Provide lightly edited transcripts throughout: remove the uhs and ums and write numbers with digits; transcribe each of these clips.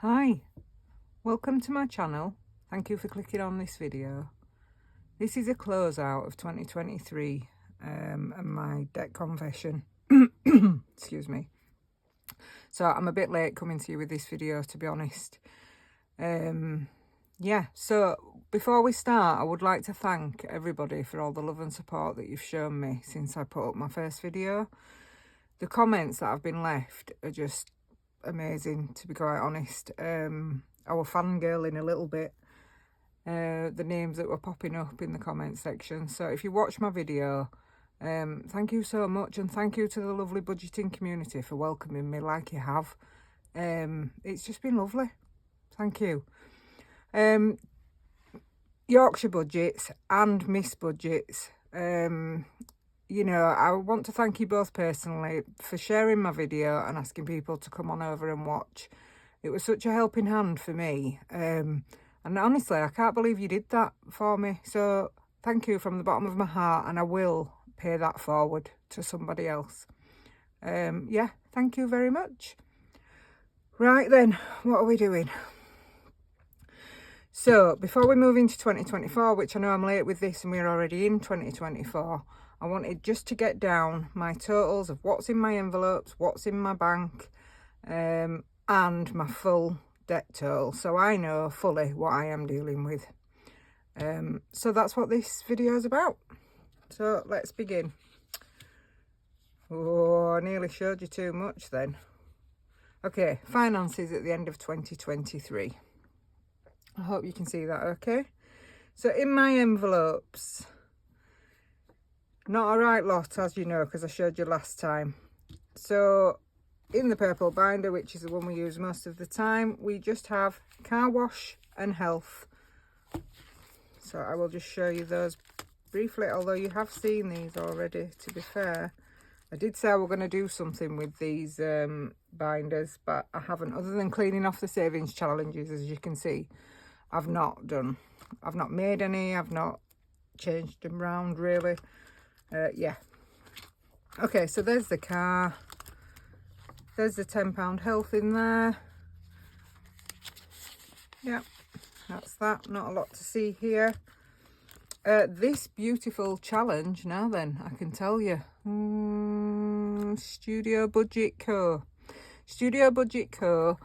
Hi, welcome to my channel. Thank you for clicking on this video. This is a closeout of 2023 and my debt confession. Excuse me. So I'm a bit late coming to you with this video, to be honest. Yeah, so before we start, I would like to thank everybody for all the love and support that you've shown me since I put up my first video. The comments that have been left are just amazing, to be quite honest. I was fangirling a little bit, the names that were popping up in the comment section. So if you watch my video, thank you so much, and thank you to the lovely budgeting community for welcoming me like you have. It's just been lovely. Thank you. Yorkshire Budgets and Miss Budgets, you know, I want to thank you both personally for sharing my video and asking people to come on over and watch. It was such a helping hand for me. And honestly, I can't believe you did that for me. So thank you from the bottom of my heart, and I will pay that forward to somebody else. Yeah, thank you very much. Right then, what are we doing? So before we move into 2024, which I know I'm late with this and we're already in 2024, I wanted just to get down my totals of what's in my envelopes, what's in my bank, and my full debt total, so I know fully what I am dealing with. So that's what this video is about. So let's begin. Oh, I nearly showed you too much then. Okay, finances at the end of 2023. I hope you can see that okay. So in my envelopes, not a right lot, as you know, because I showed you last time. So in the purple binder, which is the one we use most of the time, we just have car wash and health. So I will just show you those briefly, although you have seen these already, to be fair. I did say I were going to do something with these binders, but I haven't, other than cleaning off the savings challenges. As you can see, I've not made any, I've not changed them round really. Yeah. Okay, so there's the car. There's the £10 health in there. Yeah, that's that. Not a lot to see here. This beautiful challenge, now then, I can tell you. Studiobudgetco. Studiobudgetco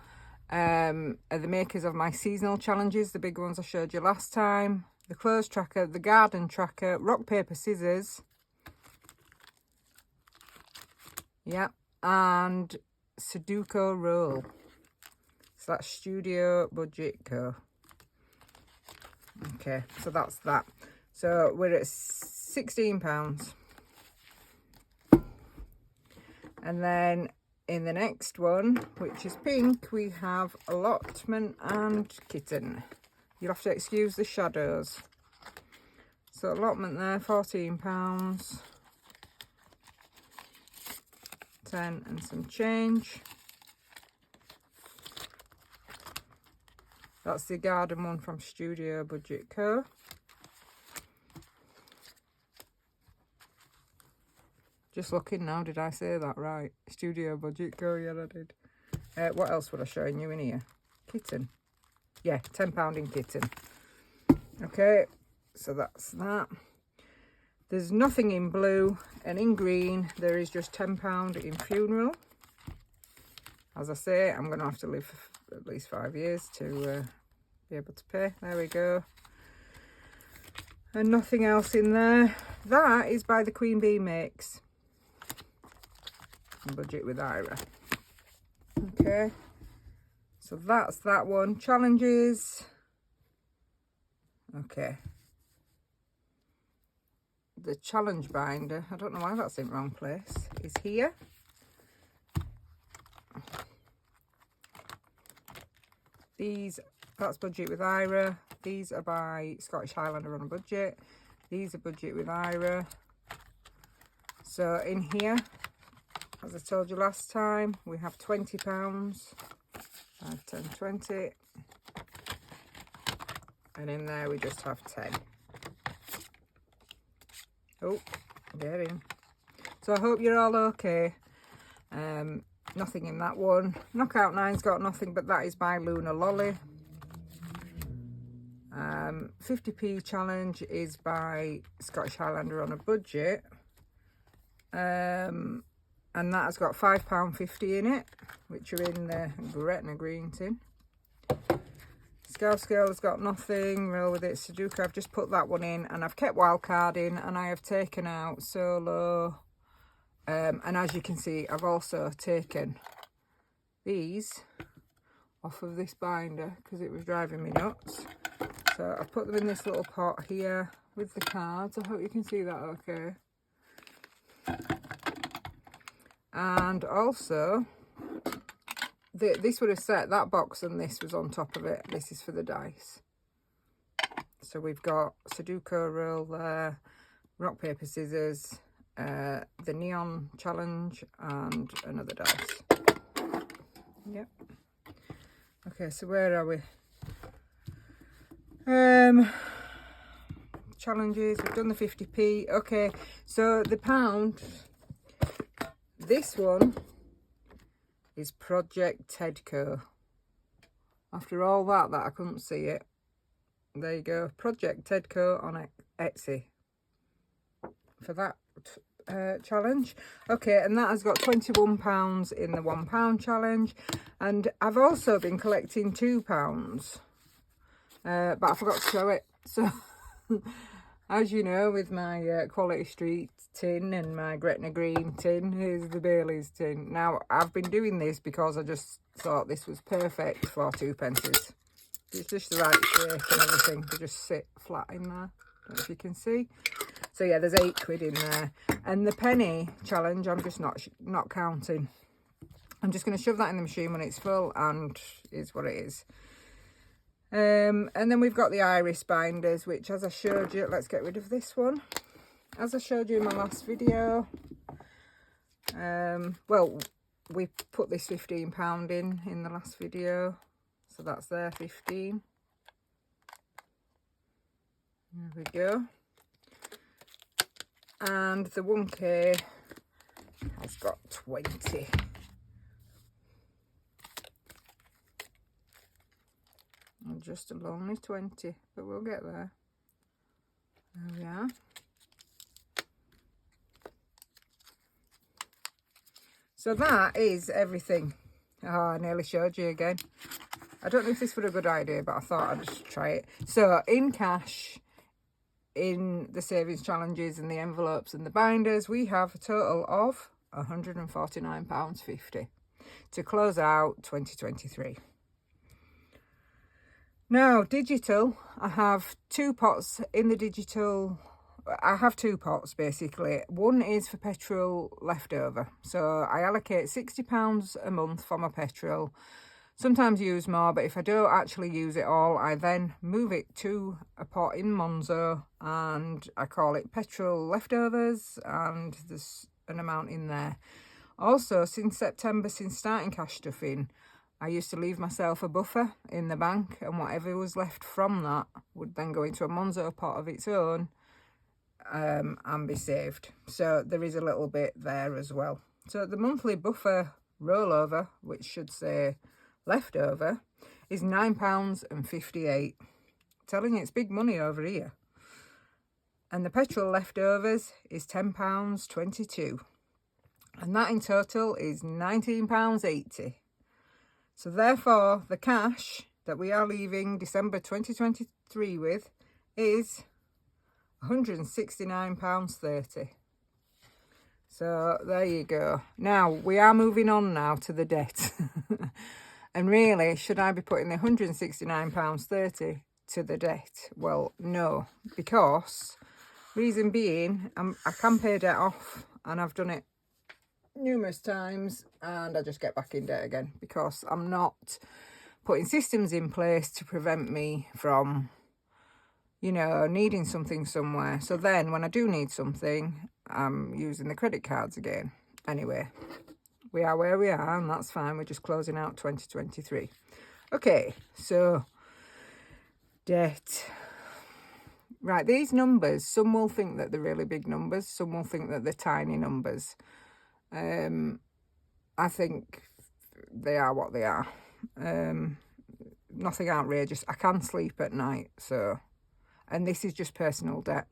are the makers of my seasonal challenges, the big ones I showed you last time. The clothes tracker, the garden tracker, rock, paper, scissors. Yeah, and Sudoku roll. So that's Studiobudgetco. Okay, so that's that. So we're at £16. And then in the next one, which is pink, we have allotment and kitten. You'll have to excuse the shadows. So allotment there, £14. 10 and some change. That's the garden one from Studiobudgetco. Just looking now, did I say that right? Studiobudgetco, yeah I did. What else would I show you in here? Kitten. Yeah, £10 in kitten. Okay, so that's that. There's nothing in blue, and in green there is just £10 in funeral. As I say, I'm going to have to live for at least 5 years to be able to pay. There we go. And nothing else in there. That is by TheQueenbeemakes. Budgetwithira. Okay. So that's that one. Challenges. Okay. The challenge binder, I don't know why that's in the wrong place, is here. These, that's Budgetwithira. These are by Scottish Highlander on a Budget. These are Budgetwithira. So in here, as I told you last time, we have £20. 5, 10, 20. And in there we just have 10. Oh, get in. So I hope you're all okay. nothing in that one. Knockout 9's got nothing, but that is by Lunalollyx. 50p challenge is by Scottish Highlander on a budget. And that has got £5.50 in it, which are in the Gretna green tin. Scousegirl has got nothing, roll with it. Sudoku, I've just put that one in, and I've kept wildcard in, and I have taken out solo. And as you can see, I've also taken these off of this binder because it was driving me nuts. So I've put them in this little pot here with the cards. I hope you can see that okay. And also, this would have set that box, and this was on top of it. This is for the dice. So we've got Sudoku roll there, rock, paper, scissors, the neon challenge, and another dice. Yep. Okay, so where are we? Challenges, we've done the 50p. Okay, so the pound, this one is Projecttedco. After all that I couldn't see it. There you go, Projecttedco on Etsy for that challenge. Okay, and that has got £21 in the £1 challenge. And I've also been collecting £2, but I forgot to show it. So as you know, with my Quality Street tin and my Gretna green tin, here's the Bailey's tin. Now I've been doing this because I just thought this was perfect for 2p. It's just the right shape and everything. They just sit flat in there. Don't know if you can see. So yeah, there's £8 in there. And the penny challenge, I'm just not counting. I'm just going to shove that in the machine when it's full, and is what it is. And then we've got the iris binders, which, as I showed you, let's get rid of this one. As I showed you in my last video, well, we put this £15 in the last video, so that's there, 15. There we go. And the 1k has got 20. And just only 20, but we'll get there. There we are. So that is everything. Oh, I nearly showed you again. I don't know if this was a good idea, but I thought I'd just try it. So in cash, in the savings challenges and the envelopes and the binders, we have a total of £149.50 to close out 2023. Now, digital, I have 2 pots in the digital. I have 2 pots basically. One is for petrol leftover. So I allocate £60 a month for my petrol. Sometimes use more, but if I don't actually use it all, I then move it to a pot in Monzo, and I call it petrol leftovers, and there's an amount in there. Also, since September, since starting cash stuffing, I used to leave myself a buffer in the bank, and whatever was left from that would then go into a Monzo pot of its own, and be saved. So there is a little bit there as well. So the monthly buffer rollover, which should say leftover, is £9.58. Telling you, it's big money over here. And the petrol leftovers is £10.22. And that in total is £19.80. So therefore, the cash that we are leaving December 2023 with is £169.30. So there you go. Now, we are moving on now to the debt. And really, should I be putting the £169.30 to the debt? Well, no, because reason being, I can pay debt off, and I've done it numerous times, and I just get back in debt again because I'm not putting systems in place to prevent me from, you know, needing something somewhere. So then when I do need something, I'm using the credit cards again. Anyway, we are where we are, and that's fine. We're just closing out 2023. Okay, so debt. Right, these numbers, some will think that they're really big numbers, some will think that they're tiny numbers. I think they are what they are. Nothing outrageous. I can sleep at night, so, and this is just personal debt.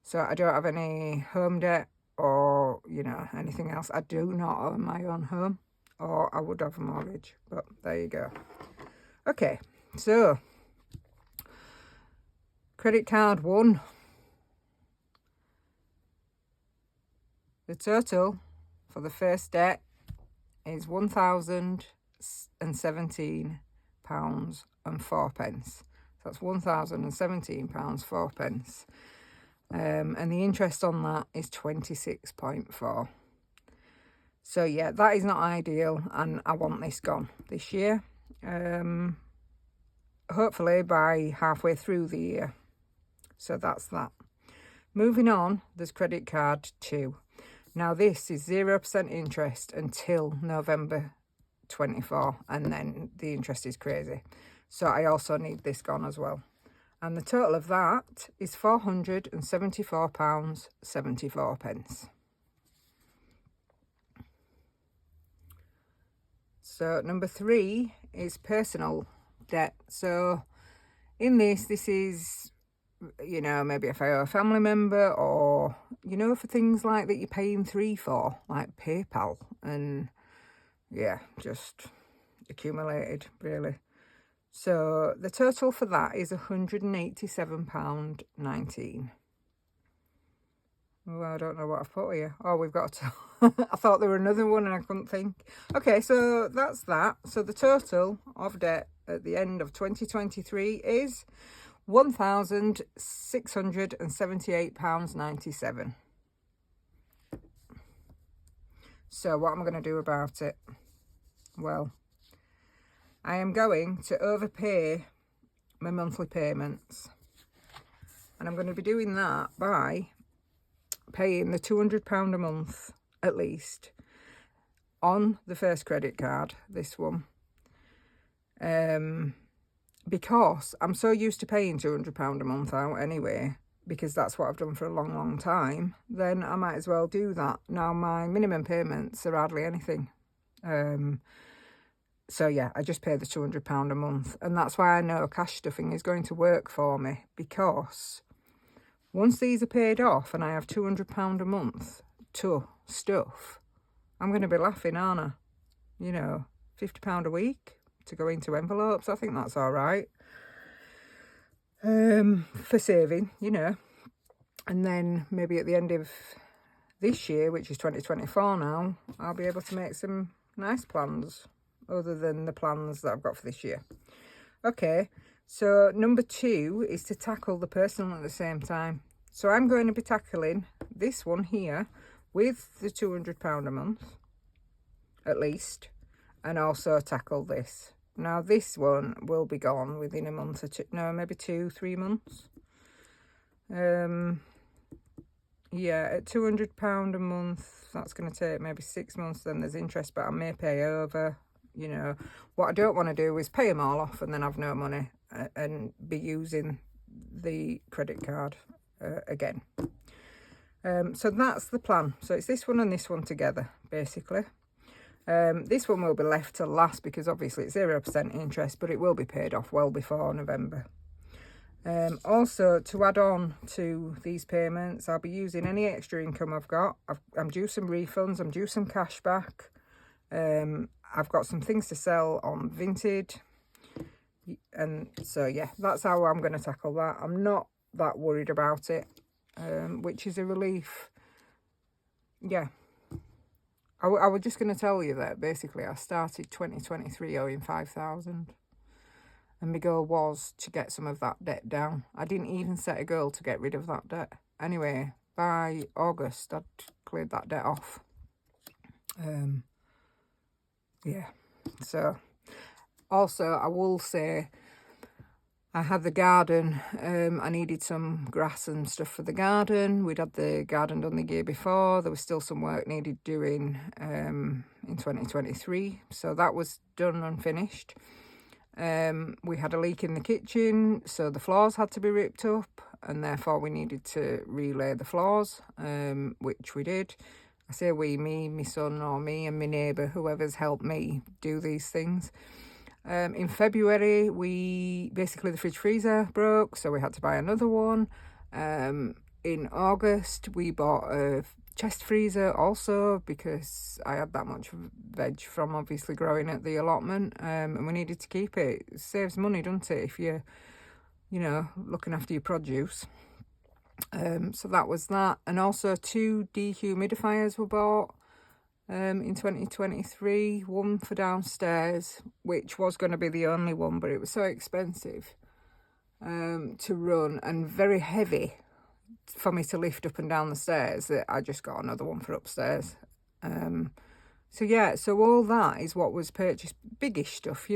So I don't have any home debt or, you know, anything else. I do not own my own home, or I would have a mortgage, but there you go. Okay, so credit card 1. The total for the first debt is £1,017.04. That's £1,017.04. And the interest on that is 26.4. So yeah, that is not ideal, and I want this gone this year. Hopefully by halfway through the year. So that's that. Moving on, there's credit card 2. Now this is 0% interest until November 24, and then the interest is crazy. So I also need this gone as well. And the total of that is £474.74. So number 3 is personal debt. So in this is, you know, maybe if I owe a family member, or, you know, for things like that you're paying 3 for, like PayPal, and yeah, just accumulated really. So the total for that is £187.19. Well, I don't know what I've put here. Oh, we've got to. I thought there were another one and I couldn't think. Okay, so that's that. So the total of debt at the end of 2023 is £1,678.97. So what am I going to do about it? Well, I am going to overpay my monthly payments, and I'm going to be doing that by paying the £200 a month at least on the first credit card, this one, because I'm so used to paying £200 a month out anyway, because that's what I've done for a long time. Then I might as well do that. Now my minimum payments are hardly anything. So yeah, I just pay the £200 a month, and that's why I know cash stuffing is going to work for me, because once these are paid off and I have £200 a month to stuff, I'm going to be laughing, aren't I? You know, £50 a week to go into envelopes. I think that's all right. For saving, you know. And then maybe at the end of this year, which is 2024 now, I'll be able to make some nice plans other than the plans that I've got for this year. Okay, so number 2 is to tackle the personal at the same time. So I'm going to be tackling this one here with the £200 a month, at least, and also tackle this. Now this one will be gone within a month or two, no, maybe 2-3 months. Yeah, at £200 a month, that's going to take maybe 6 months. Then there's interest, but I may pay over. You know, what I don't want to do is pay them all off and then have no money and be using the credit card again. So that's the plan. So it's this one and this one together, basically. This one will be left to last because obviously it's 0% interest, but it will be paid off well before November. Also, to add on to these payments, I'll be using any extra income I've got. I'm due some refunds, I'm due some cash back. I've got some things to sell on Vinted, and so yeah, that's how I'm going to tackle that. I'm not that worried about it, which is a relief. Yeah, I was just going to tell you that basically I started 2023 owing 5,000, and my goal was to get some of that debt down. I didn't even set a goal to get rid of that debt. Anyway, by August I'd cleared that debt off. Yeah, so also I will say I had the garden. I needed some grass and stuff for the garden. We'd had the garden done the year before. There was still some work needed doing in 2023, so that was done and finished. We had a leak in the kitchen, so the floors had to be ripped up, and therefore we needed to relay the floors, which we did. I say we, me, my son, or me and my neighbour, whoever's helped me do these things. In February, the fridge freezer broke, so we had to buy another one. In August, we bought a chest freezer also because I had that much veg from obviously growing at the allotment, and we needed to keep it. It saves money, doesn't it, if you're, looking after your produce. So that was that. And also 2 dehumidifiers were bought in 2023, one for downstairs, which was going to be the only one, but it was so expensive to run and very heavy for me to lift up and down the stairs that I just got another one for upstairs. So all that is what was purchased, biggish stuff,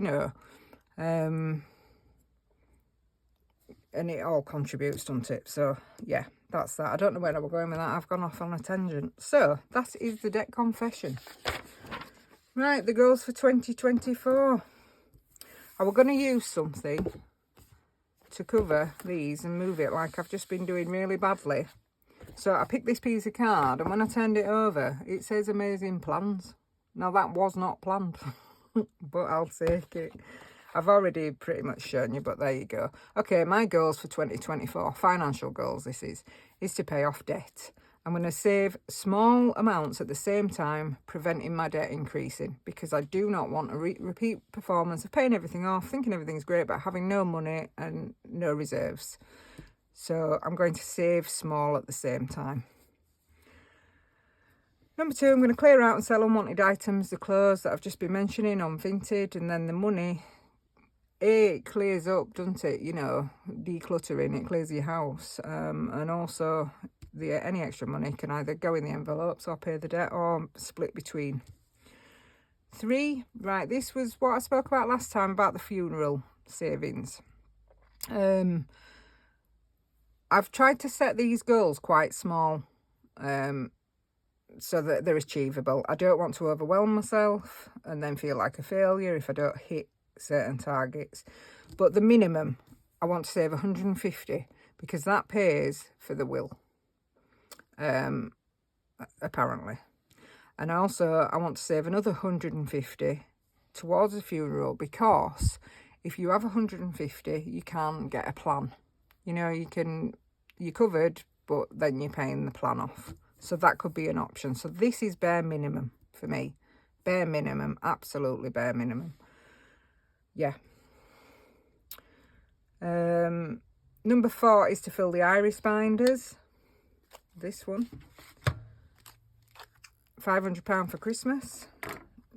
and it all contributes, doesn't it? So yeah, that's that. I don't know where I was going with that. I've gone off on a tangent. So that is the debt confession. Right, the goals for 2024. I was going to use something to cover these and move it like I've just been doing really badly. So I picked this piece of card, and when I turned it over, it says amazing plans. Now that was not planned, but I'll take it. I've already pretty much shown you, but there you go. Okay, my goals for 2024, financial goals this is to pay off debt. I'm going to save small amounts at the same time, preventing my debt increasing, because I do not want a repeat performance of paying everything off, thinking everything's great, but having no money and no reserves. So I'm going to save small at the same time. Number 2, I'm going to clear out and sell unwanted items, the clothes that I've just been mentioning on Vinted, and then the money. It clears up, doesn't it? Decluttering, it clears your house. And also, any extra money can either go in the envelopes or pay the debt or split between. 3, right, this was what I spoke about last time about the funeral savings. I've tried to set these goals quite small, so that they're achievable. I don't want to overwhelm myself and then feel like a failure if I don't hit certain targets, but the minimum I want to save 150 because that pays for the will, apparently. And also I want to save another 150 towards the funeral, because if you have 150 you can get a plan. You're covered, but then you're paying the plan off, so that could be an option. So this is bare minimum for me, bare minimum, absolutely bare minimum. Yeah. Number 4 is to fill the iris binders. This one, £500 for Christmas,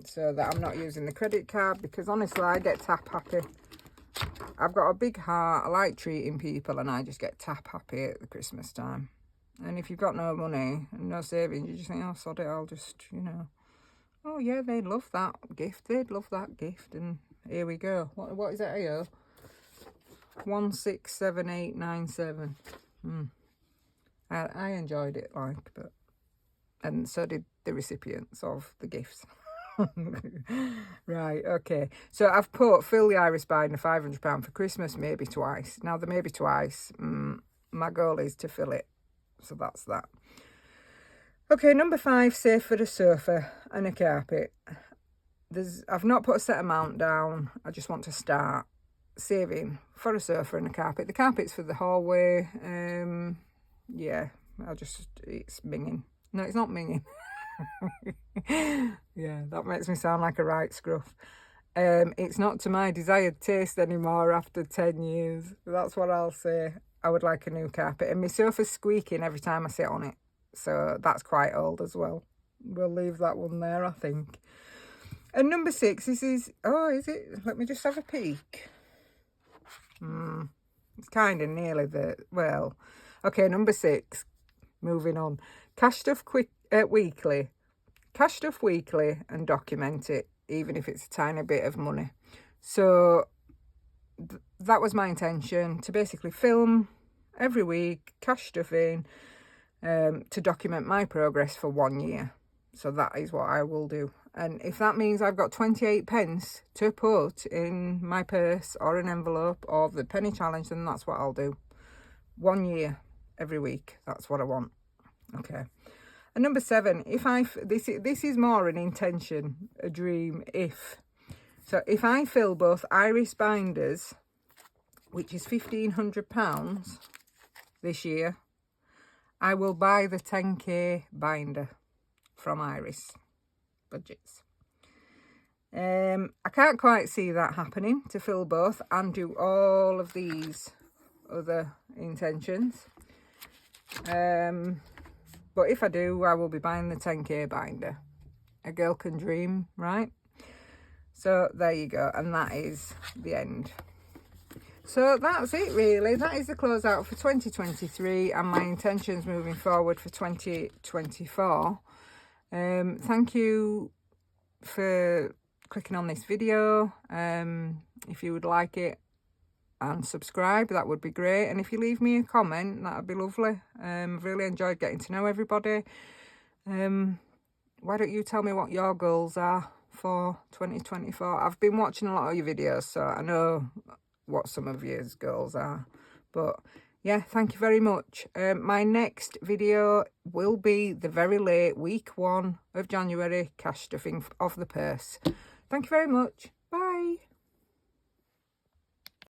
so that I'm not using the credit card, because honestly I get tap happy. I've got a big heart, I like treating people, and I just get tap happy at the Christmas time. And if you've got no money and no savings, you just think, oh sod it, I'll just, oh yeah, they'd love that gift, and here we go. What is that here? 167897. I enjoyed it, and so did the recipients of the gifts. Right, okay. So I've put fill the iris binder £500 for Christmas, maybe twice. Now the maybe twice, my goal is to fill it. So that's that. Okay, number 5, save for a sofa and a carpet. I've not put a set amount down. I just want to start saving for a sofa and a carpet. The carpet's for the hallway. Yeah, it's minging. No, it's not minging. Yeah, that makes me sound like a right scruff. It's not to my desired taste anymore after 10 years. That's what I'll say. I would like a new carpet. And my sofa's squeaking every time I sit on it. So that's quite old as well. We'll leave that one there, I think. And number 6, this is... Oh, is it? Let me just have a peek. It's kind of nearly the... Well, okay, number 6. Moving on. Cash stuff weekly. Cash stuff weekly and document it, even if it's a tiny bit of money. So that was my intention, to basically film every week, cash stuff in, to document my progress for 1 year. So that is what I will do. And if that means I've got 28 pence to put in my purse or an envelope or the penny challenge, then that's what I'll do. 1 year, every week. That's what I want. Okay. And number 7, this is more an intention, a dream, if. So if I fill both iris binders, which is £1,500 this year, I will buy the 10k binder from Irisbudgets. I can't quite see that happening, to fill both and do all of these other intentions. But if I do, I will be buying the 10k binder. A girl can dream, right? So there you go, and that is the end. So that's it really. That is the closeout for 2023 and my intentions moving forward for 2024. Thank you for clicking on this video. If you would like it and subscribe, that would be great. And if you leave me a comment, that would be lovely. I've really enjoyed getting to know everybody. Why don't you tell me what your goals are for 2024? I've been watching a lot of your videos, so I know what some of your goals are. But yeah, thank you very much. My next video will be the very late week 1 of January cash stuffing of the purse. Thank you very much. Bye.